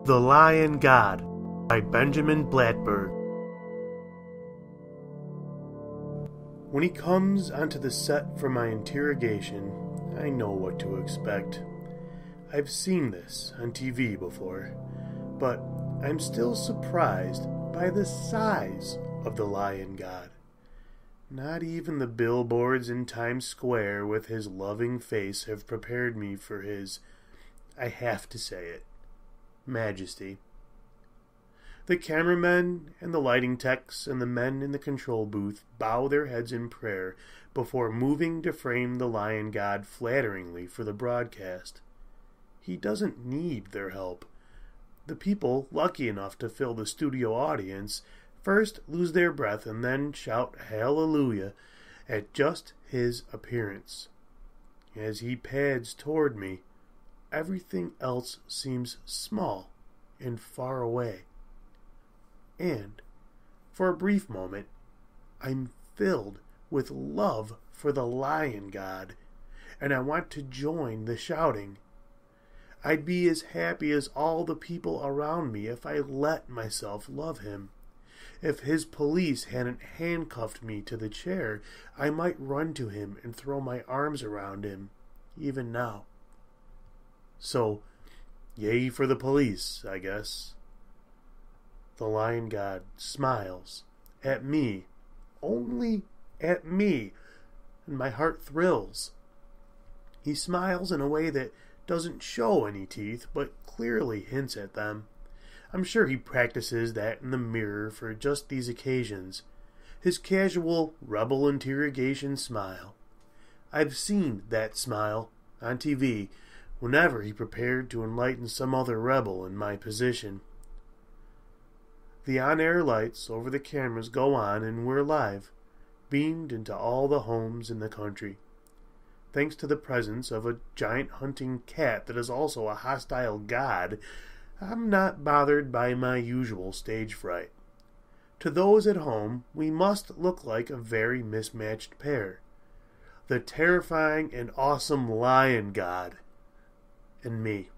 The Lion God by Benjamin Blattberg. When he comes onto the set for my interrogation, I know what to expect. I've seen this on TV before, but I'm still surprised by the size of the Lion God. Not even the billboards in Times Square with his loving face have prepared me for his, I have to say it, majesty. The cameramen and the lighting techs and the men in the control booth bow their heads in prayer before moving to frame the Lion God flatteringly for the broadcast. He doesn't need their help. The people lucky enough to fill the studio audience first lose their breath and then shout hallelujah at just his appearance. As he pads toward me, everything else seems small and far away. And, for a brief moment, I'm filled with love for the Lion God, and I want to join the shouting. I'd be as happy as all the people around me if I let myself love him. If his police hadn't handcuffed me to the chair, I might run to him and throw my arms around him, even now. So, yay for the police, I guess. The Lion God smiles at me, only at me, and my heart thrills. He smiles in a way that doesn't show any teeth, but clearly hints at them. I'm sure he practices that in the mirror for just these occasions. His casual rebel interrogation smile. I've seen that smile on TV whenever he prepared to enlighten some other rebel in my position. The on-air lights over the cameras go on and we're live, beamed into all the homes in the country. Thanks to the presence of a giant hunting cat that is also a hostile god, I'm not bothered by my usual stage fright. To those at home, we must look like a very mismatched pair. The terrifying and awesome Lion God, and me,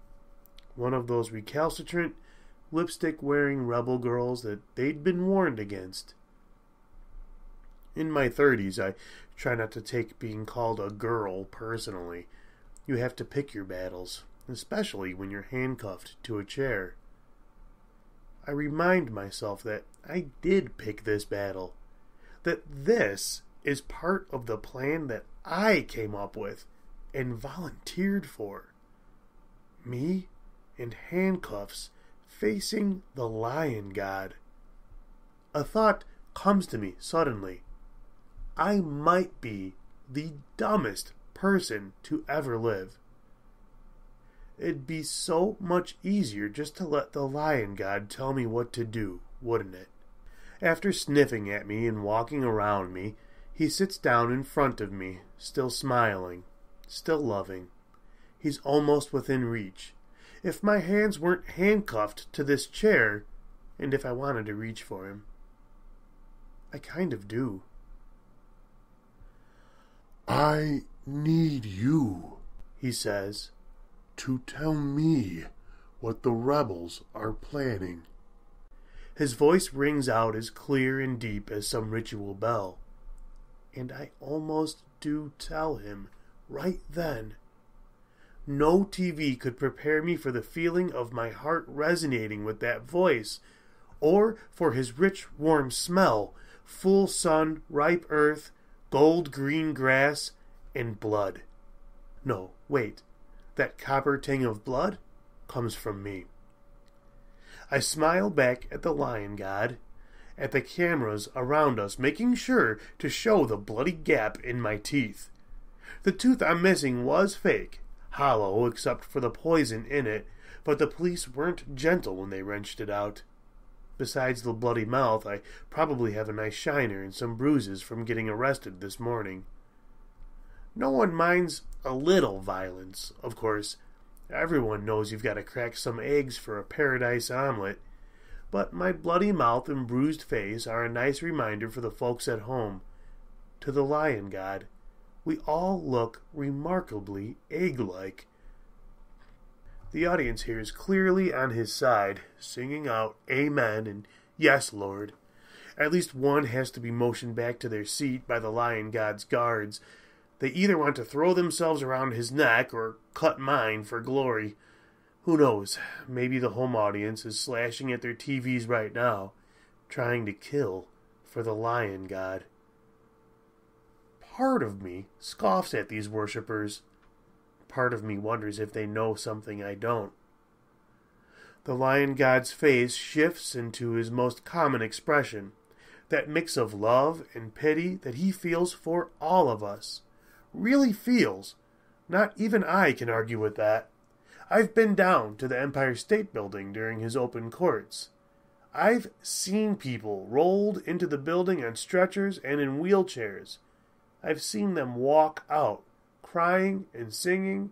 one of those recalcitrant, lipstick-wearing rebel girls that they'd been warned against. In my 30s, I try not to take being called a girl personally. You have to pick your battles, especially when you're handcuffed to a chair. I remind myself that I did pick this battle, that this is part of the plan that I came up with and volunteered for. Me in handcuffs facing the Lion God. A thought comes to me suddenly. I might be the dumbest person to ever live. It'd be so much easier just to let the Lion God tell me what to do, wouldn't it? After sniffing at me and walking around me, he sits down in front of me, still smiling, still loving. He's almost within reach. If my hands weren't handcuffed to this chair, and if I wanted to reach for him. I kind of do. I need you, he says, to tell me what the rebels are planning. His voice rings out as clear and deep as some ritual bell. And I almost do tell him right then. No TV could prepare me for the feeling of my heart resonating with that voice, or for his rich, warm smell, full sun, ripe earth, gold-green grass, and blood. No, wait, that copper ting of blood comes from me. I smile back at the Lion God, at the cameras around us, making sure to show the bloody gap in my teeth. The tooth I'm missing was fake, hollow except for the poison in it, but the police weren't gentle when they wrenched it out. Besides the bloody mouth, I probably have a nice shiner and some bruises from getting arrested this morning. No one minds a little violence, of course. Everyone knows you've got to crack some eggs for a paradise omelet. But my bloody mouth and bruised face are a nice reminder for the folks at home. To the Lion God, we all look remarkably egg-like. The audience here is clearly on his side, singing out Amen and Yes, Lord. At least one has to be motioned back to their seat by the lion god's guards. They either want to throw themselves around his neck or cut mine for glory. Who knows, maybe the home audience is slashing at their TVs right now, trying to kill for the lion god. Part of me scoffs at these worshippers. Part of me wonders if they know something I don't. The lion god's face shifts into his most common expression, that mix of love and pity that he feels for all of us. Really feels. Not even I can argue with that. I've been down to the Empire State Building during his open courts. I've seen people rolled into the building on stretchers and in wheelchairs. I've seen them walk out, crying and singing.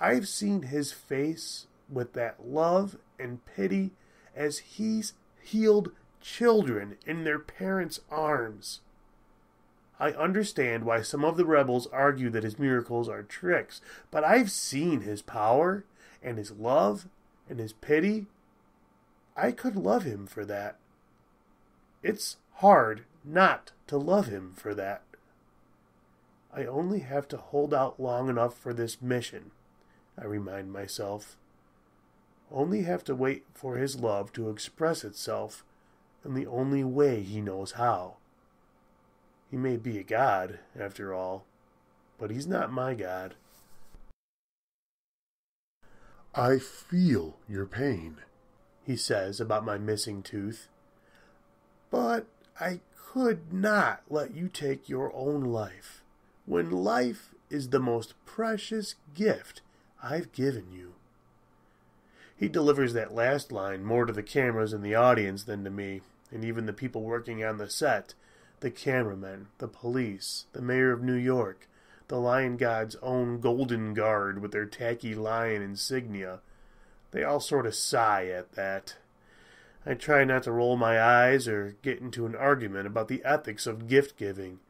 I've seen his face with that love and pity as he's healed children in their parents' arms. I understand why some of the rebels argue that his miracles are tricks, but I've seen his power and his love and his pity. I could love him for that. It's hard not to love him for that. I only have to hold out long enough for this mission, I remind myself. Only have to wait for his love to express itself in the only way he knows how. He may be a god, after all, but he's not my god. I feel your pain, he says about my missing tooth. But I could not let you take your own life, when life is the most precious gift I've given you. He delivers that last line more to the cameras and the audience than to me, and even the people working on the set, the cameramen, the police, the mayor of New York, the lion god's own golden guard with their tacky lion insignia. They all sort of sigh at that. I try not to roll my eyes or get into an argument about the ethics of gift-giving,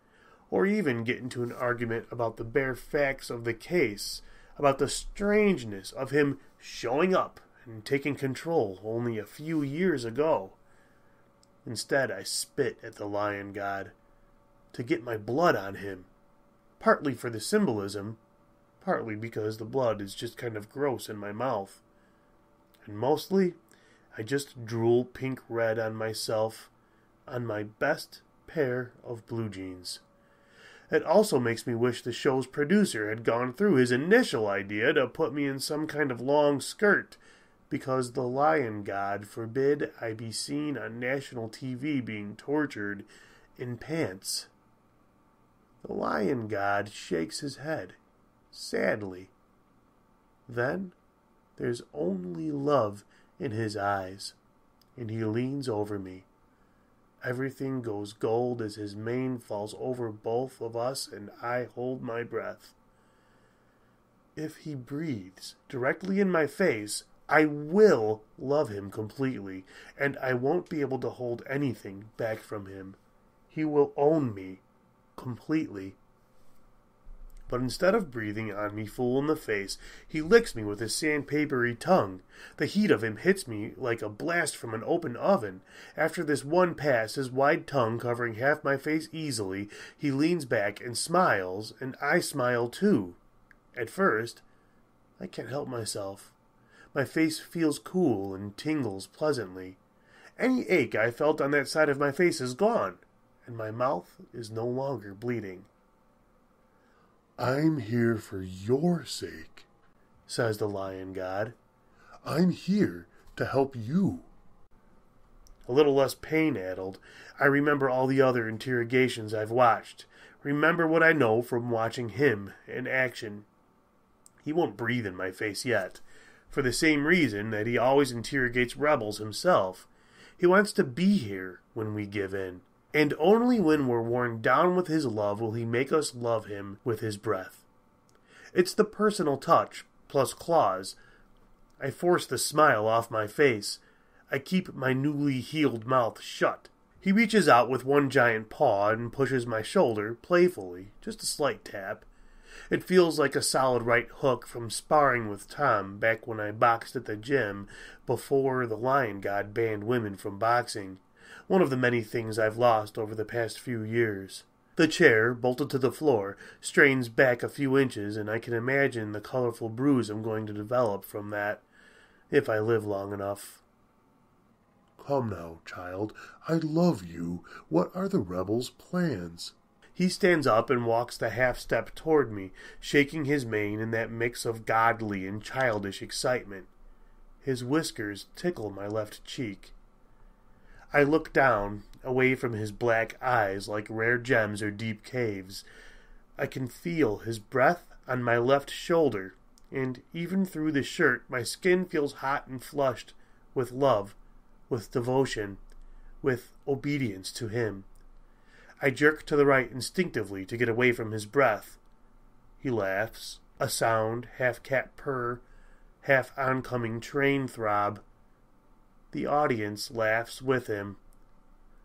or even get into an argument about the bare facts of the case, about the strangeness of him showing up and taking control only a few years ago. Instead, I spit at the lion god to get my blood on him, partly for the symbolism, partly because the blood is just kind of gross in my mouth. And mostly, I just drool pink-red on myself, on my best pair of blue jeans. It also makes me wish the show's producer had gone through his initial idea to put me in some kind of long skirt, because the lion god forbid I be seen on national TV being tortured in pants. The lion god shakes his head, sadly. Then there's only love in his eyes, and he leans over me. Everything goes gold as his mane falls over both of us, and I hold my breath. If he breathes directly in my face, I will love him completely, and I won't be able to hold anything back from him. He will own me completely. But instead of breathing on me full in the face, he licks me with his sandpapery tongue. The heat of him hits me like a blast from an open oven. After this one pass, his wide tongue covering half my face easily, he leans back and smiles, and I smile too. At first, I can't help myself. My face feels cool and tingles pleasantly. Any ache I felt on that side of my face is gone, and my mouth is no longer bleeding. I'm here for your sake, says the lion god. I'm here to help you. A little less pain-addled, I remember all the other interrogations I've watched. Remember what I know from watching him in action. He won't breathe in my face yet, for the same reason that he always interrogates rebels himself. He wants to be here when we give in. And only when we're worn down with his love will he make us love him with his breath. It's the personal touch, plus claws. I force the smile off my face. I keep my newly healed mouth shut. He reaches out with one giant paw and pushes my shoulder, playfully, just a slight tap. It feels like a solid right hook from sparring with Tom back when I boxed at the gym before the Lion God banned women from boxing. One of the many things I've lost over the past few years. The chair, bolted to the floor, strains back a few inches, and I can imagine the colorful bruise I'm going to develop from that, if I live long enough. Come now, child. I love you. What are the rebels' plans? He stands up and walks the half-step toward me, shaking his mane in that mix of godly and childish excitement. His whiskers tickle my left cheek. I look down, away from his black eyes like rare gems or deep caves. I can feel his breath on my left shoulder, and even through the shirt my skin feels hot and flushed with love, with devotion, with obedience to him. I jerk to the right instinctively to get away from his breath. He laughs, a sound, half cat purr, half oncoming train throb. The audience laughs with him.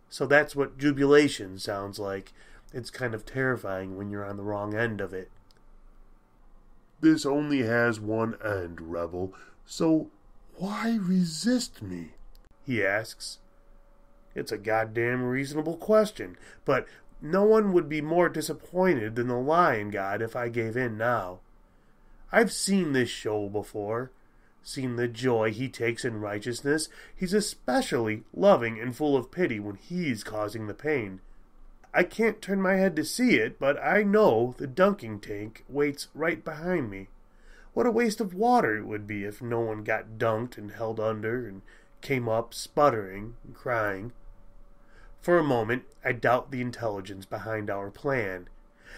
So that's what jubilation sounds like. It's kind of terrifying when you're on the wrong end of it. This only has one end, rebel, so why resist me? He asks. It's a goddamn reasonable question, but no one would be more disappointed than the Lion God if I gave in now. I've seen this show before, seen the joy he takes in righteousness. He's especially loving and full of pity when he's causing the pain. I can't turn my head to see it, but I know the dunking tank waits right behind me. What a waste of water it would be if no one got dunked and held under and came up sputtering and crying. For a moment, I doubt the intelligence behind our plan.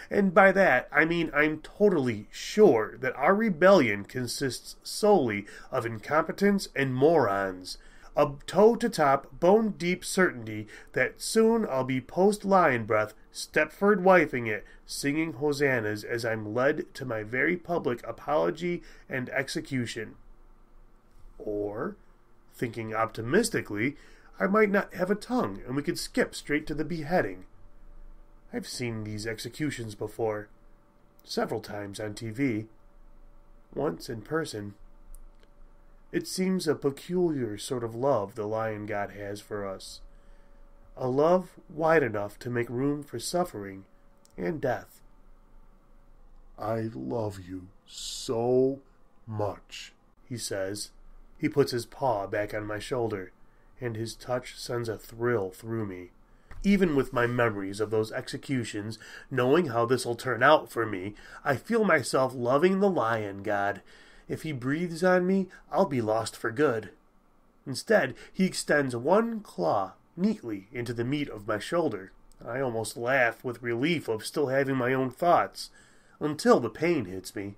And by that, I mean I'm totally sure that our rebellion consists solely of incompetence and morons. A toe-to-top, bone-deep certainty that soon I'll be post-lion breath, Stepford wifing it, singing hosannas as I'm led to my very public apology and execution. Or, thinking optimistically, I might not have a tongue and we could skip straight to the beheading. I've seen these executions before, several times on TV, once in person. It seems a peculiar sort of love the Lion God has for us, a love wide enough to make room for suffering and death. I love you so much, he says. He puts his paw back on my shoulder, and his touch sends a thrill through me. Even with my memories of those executions, knowing how this'll turn out for me, I feel myself loving the Lion God. If he breathes on me, I'll be lost for good. Instead, he extends one claw neatly into the meat of my shoulder. I almost laugh with relief of still having my own thoughts, until the pain hits me.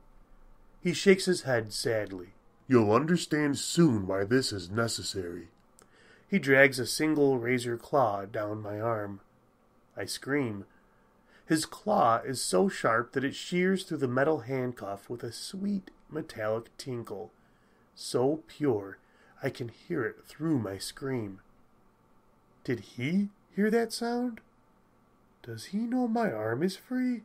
He shakes his head sadly. You'll understand soon why this is necessary. He drags a single razor claw down my arm. I scream. His claw is so sharp that it shears through the metal handcuff with a sweet metallic tinkle, so pure I can hear it through my scream. Did he hear that sound? Does he know my arm is free?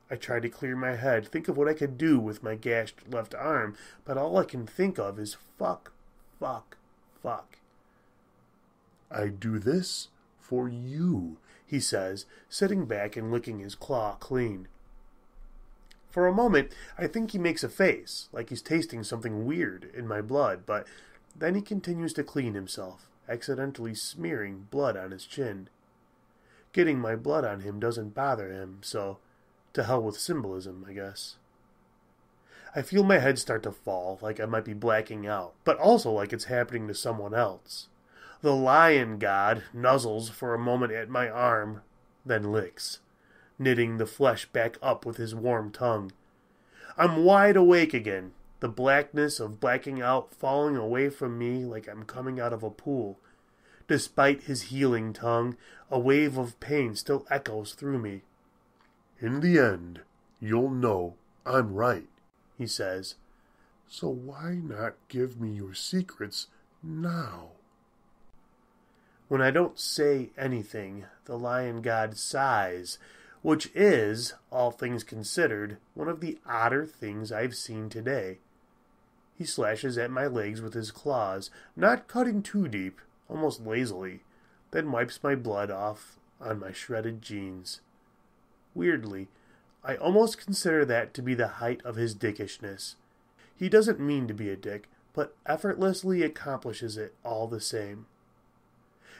I try to clear my head, think of what I could do with my gashed left arm, but all I can think of is fuck, fuck, fuck. I do this for you, he says, sitting back and licking his claw clean. For a moment, I think he makes a face, like he's tasting something weird in my blood, but then he continues to clean himself, accidentally smearing blood on his chin. Getting my blood on him doesn't bother him, so to hell with symbolism, I guess. I feel my head start to fall, like I might be blacking out, but also like it's happening to someone else. The Lion God nuzzles for a moment at my arm, then licks, knitting the flesh back up with his warm tongue. I'm wide awake again, the blackness of blacking out falling away from me like I'm coming out of a pool. Despite his healing tongue, a wave of pain still echoes through me. In the end, you'll know I'm right, he says. So why not give me your secrets now? When I don't say anything, the Lion God sighs, which is, all things considered, one of the odder things I've seen today. He slashes at my legs with his claws, not cutting too deep, almost lazily, then wipes my blood off on my shredded jeans. Weirdly, I almost consider that to be the height of his dickishness. He doesn't mean to be a dick, but effortlessly accomplishes it all the same.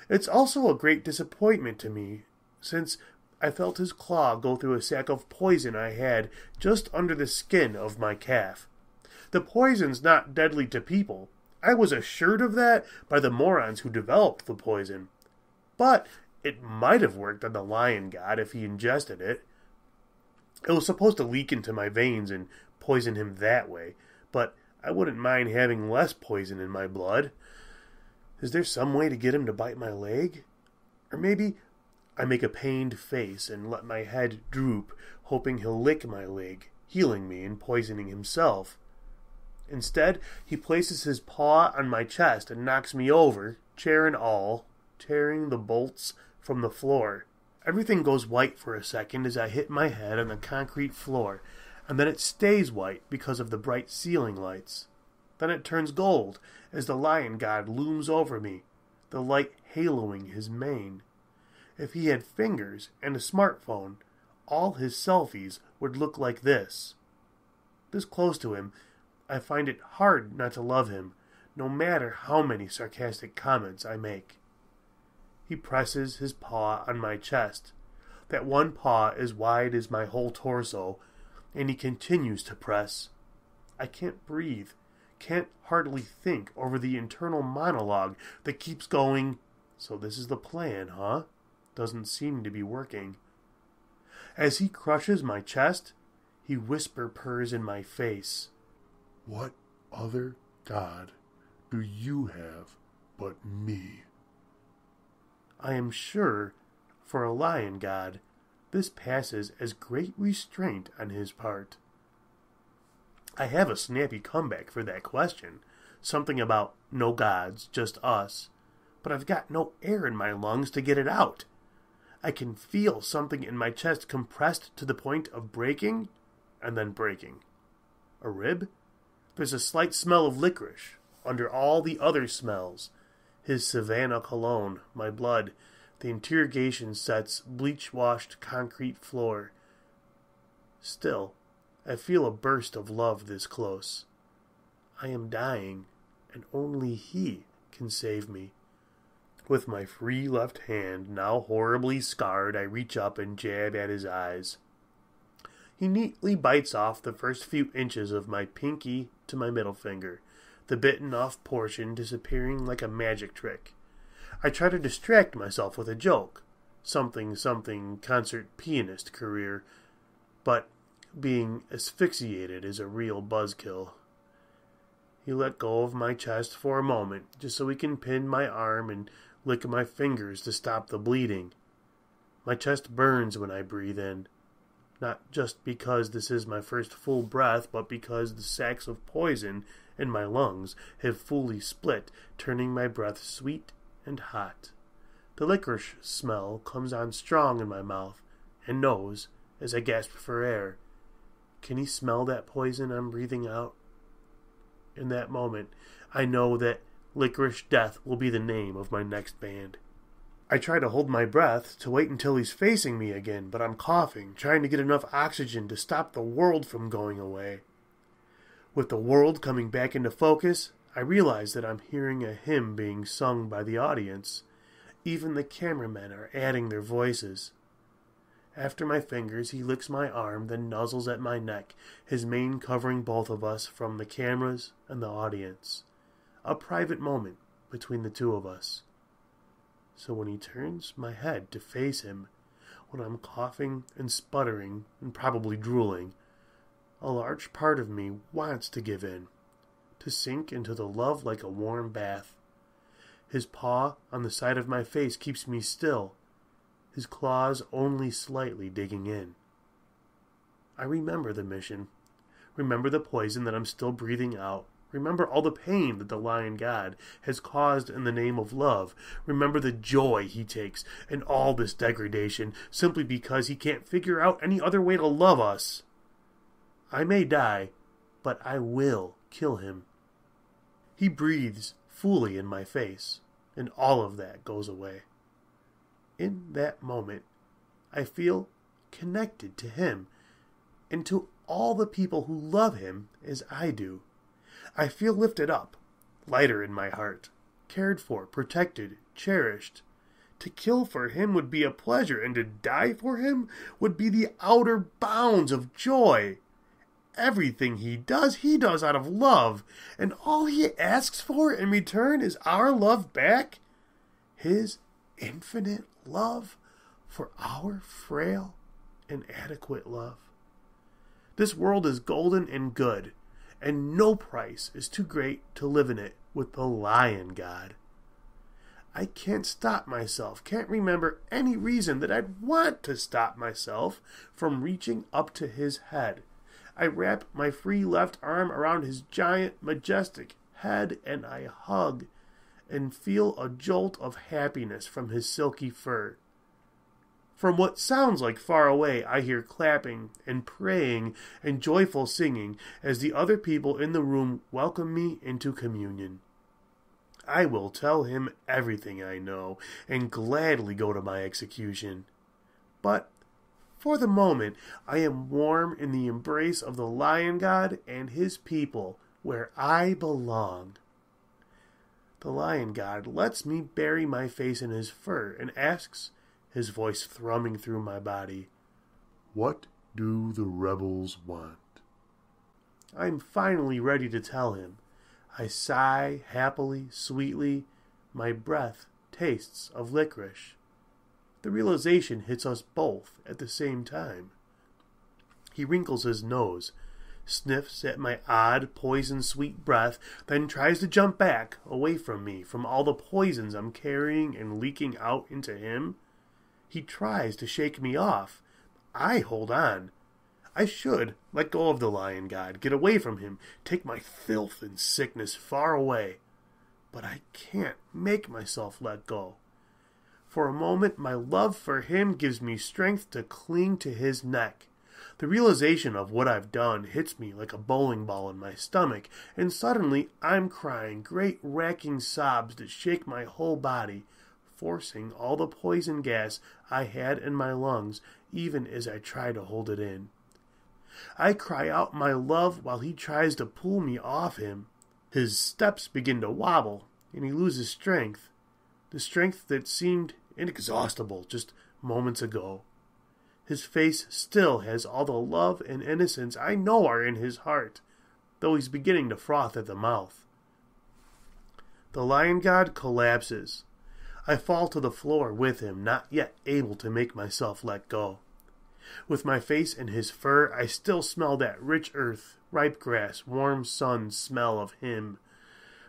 It's also a great disappointment to me, since I felt his claw go through a sack of poison I had just under the skin of my calf. The poison's not deadly to people. I was assured of that by the morons who developed the poison. But it might have worked on the lion god if he ingested it. It was supposed to leak into my veins and poison him that way, but I wouldn't mind having less poison in my blood. Is there some way to get him to bite my leg? Or maybe I make a pained face and let my head droop, hoping he'll lick my leg, healing me and poisoning himself. Instead, he places his paw on my chest and knocks me over, chair and all, tearing the bolts from the floor. Everything goes white for a second as I hit my head on the concrete floor, and then it stays white because of the bright ceiling lights. Then it turns gold as the lion god looms over me, the light haloing his mane. If he had fingers and a smartphone, all his selfies would look like this. This close to him, I find it hard not to love him, no matter how many sarcastic comments I make. He presses his paw on my chest. That one paw as wide as my whole torso, and he continues to press. I can't breathe, can't hardly think over the internal monologue that keeps going, "So this is the plan, huh?" Doesn't seem to be working. As he crushes my chest, he whisper purrs in my face. What other god do you have but me? I am sure, for a lion god, this passes as great restraint on his part. I have a snappy comeback for that question, something about no gods, just us, but I've got no air in my lungs to get it out. I can feel something in my chest compressed to the point of breaking, and then breaking. A rib? There's a slight smell of licorice, under all the other smells. His Savannah cologne, my blood, the interrogation set's bleach-washed concrete floor. Still, I feel a burst of love this close. I am dying, and only he can save me. With my free left hand, now horribly scarred, I reach up and jab at his eyes. He neatly bites off the first few inches of my pinky to my middle finger, the bitten-off portion disappearing like a magic trick. I try to distract myself with a joke, something concert pianist career, but being asphyxiated is a real buzzkill. He let go of my chest for a moment, just so he can pin my arm and lick my fingers to stop the bleeding. My chest burns when I breathe in. Not just because this is my first full breath, but because the sacs of poison in my lungs have fully split, turning my breath sweet and hot. The licorice smell comes on strong in my mouth and nose as I gasp for air. Can he smell that poison I'm breathing out? In that moment, I know that Licorice Death will be the name of my next band. I try to hold my breath to wait until he's facing me again, but I'm coughing, trying to get enough oxygen to stop the world from going away. With the world coming back into focus, I realize that I'm hearing a hymn being sung by the audience. Even the cameramen are adding their voices. After my fingers, he licks my arm, then nuzzles at my neck, his mane covering both of us from the cameras and the audience. A private moment between the two of us. So when he turns my head to face him, when I'm coughing and sputtering and probably drooling, a large part of me wants to give in, to sink into the love like a warm bath. His paw on the side of my face keeps me still, his claws only slightly digging in. I remember the mission, remember the poison that I'm still breathing out, Remember all the pain that the lion god has caused in the name of love. Remember the joy he takes in all this degradation simply because he can't figure out any other way to love us. I may die, but I will kill him. He breathes fully in my face, and all of that goes away. In that moment, I feel connected to him and to all the people who love him as I do. I feel lifted up, lighter in my heart, cared for, protected, cherished. To kill for him would be a pleasure, and to die for him would be the outer bounds of joy. Everything he does out of love, and all he asks for in return is our love back. His infinite love for our frail, inadequate love. This world is golden and good, and no price is too great to live in it with the lion god. I can't stop myself, can't remember any reason that I'd want to stop myself from reaching up to his head. I wrap my free left arm around his giant, majestic head, and I hug and feel a jolt of happiness from his silky fur. From what sounds like far away, I hear clapping and praying and joyful singing as the other people in the room welcome me into communion. I will tell him everything I know and gladly go to my execution. But for the moment, I am warm in the embrace of the lion god and his people where I belong. The lion god lets me bury my face in his fur and asks, his voice thrumming through my body, "What do the rebels want?" I'm finally ready to tell him. I sigh happily, sweetly. My breath tastes of licorice. The realization hits us both at the same time. He wrinkles his nose, sniffs at my odd, poison-sweet breath, then tries to jump back, away from me, from all the poisons I'm carrying and leaking out into him. He tries to shake me off. I hold on. I should let go of the lion god, get away from him, take my filth and sickness far away. But I can't make myself let go. For a moment, my love for him gives me strength to cling to his neck. The realization of what I've done hits me like a bowling ball in my stomach, and suddenly I'm crying great racking sobs that shake my whole body, forcing all the poison gas I had in my lungs, even as I try to hold it in. I cry out my love while he tries to pull me off him. His steps begin to wobble, and he loses strength, the strength that seemed inexhaustible just moments ago. His face still has all the love and innocence I know are in his heart, though he's beginning to froth at the mouth. The lion god collapses. I fall to the floor with him, not yet able to make myself let go. With my face in his fur, I still smell that rich earth, ripe grass, warm sun smell of him.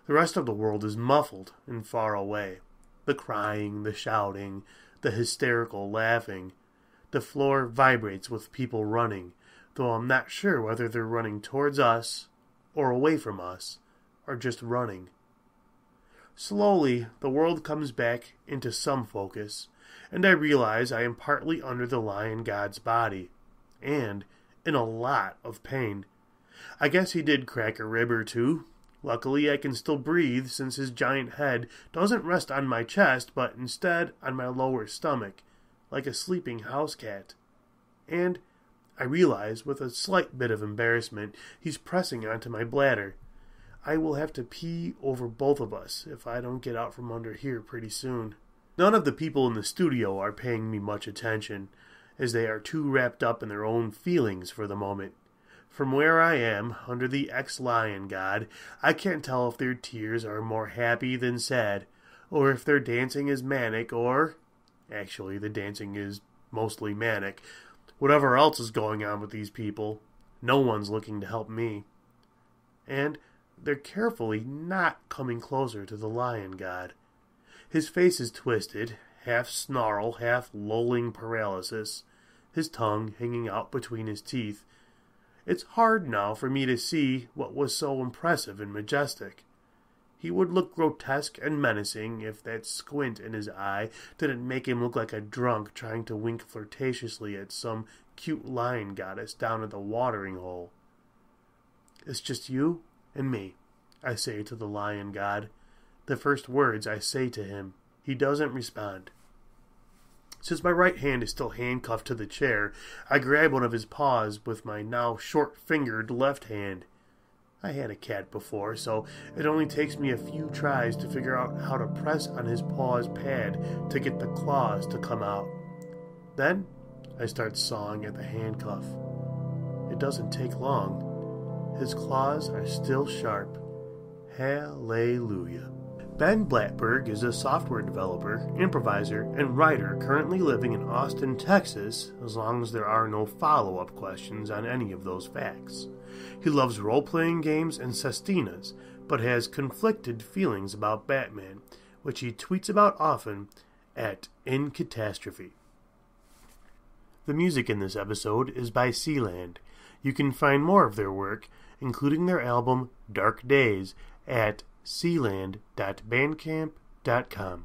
The rest of the world is muffled and far away. The crying, the shouting, the hysterical laughing. The floor vibrates with people running, though I'm not sure whether they're running towards us, or away from us, or just running. Slowly, the world comes back into some focus, and I realize I am partly under the lion god's body, and in a lot of pain. I guess he did crack a rib or two. Luckily, I can still breathe since his giant head doesn't rest on my chest, but instead on my lower stomach, like a sleeping house cat. And I realize, with a slight bit of embarrassment, he's pressing onto my bladder. I will have to pee over both of us if I don't get out from under here pretty soon. None of the people in the studio are paying me much attention, as they are too wrapped up in their own feelings for the moment. From where I am, under the ex-lion god, I can't tell if their tears are more happy than sad, or if their dancing is manic, or... Actually, the dancing is mostly manic. Whatever else is going on with these people, no one's looking to help me. And they're carefully not coming closer to the lion god. His face is twisted, half snarl, half lolling paralysis, his tongue hanging out between his teeth. It's hard now for me to see what was so impressive and majestic. He would look grotesque and menacing if that squint in his eye didn't make him look like a drunk trying to wink flirtatiously at some cute lion goddess down at the watering hole. "It's just you and me," I say to the lion god. The first words I say to him. He doesn't respond. Since my right hand is still handcuffed to the chair, I grab one of his paws with my now short-fingered left hand. I had a cat before, so it only takes me a few tries to figure out how to press on his paw's pad to get the claws to come out. Then I start sawing at the handcuff. It doesn't take long. His claws are still sharp. Hallelujah. Ben Blattberg is a software developer, improviser, and writer currently living in Austin, Texas, as long as there are no follow-up questions on any of those facts. He loves role-playing games and sestinas, but has conflicted feelings about Batman, which he tweets about often at In Catastrophe. The music in this episode is by Sealand. You can find more of their work, including their album Dark Days, at sealand.bandcamp.com.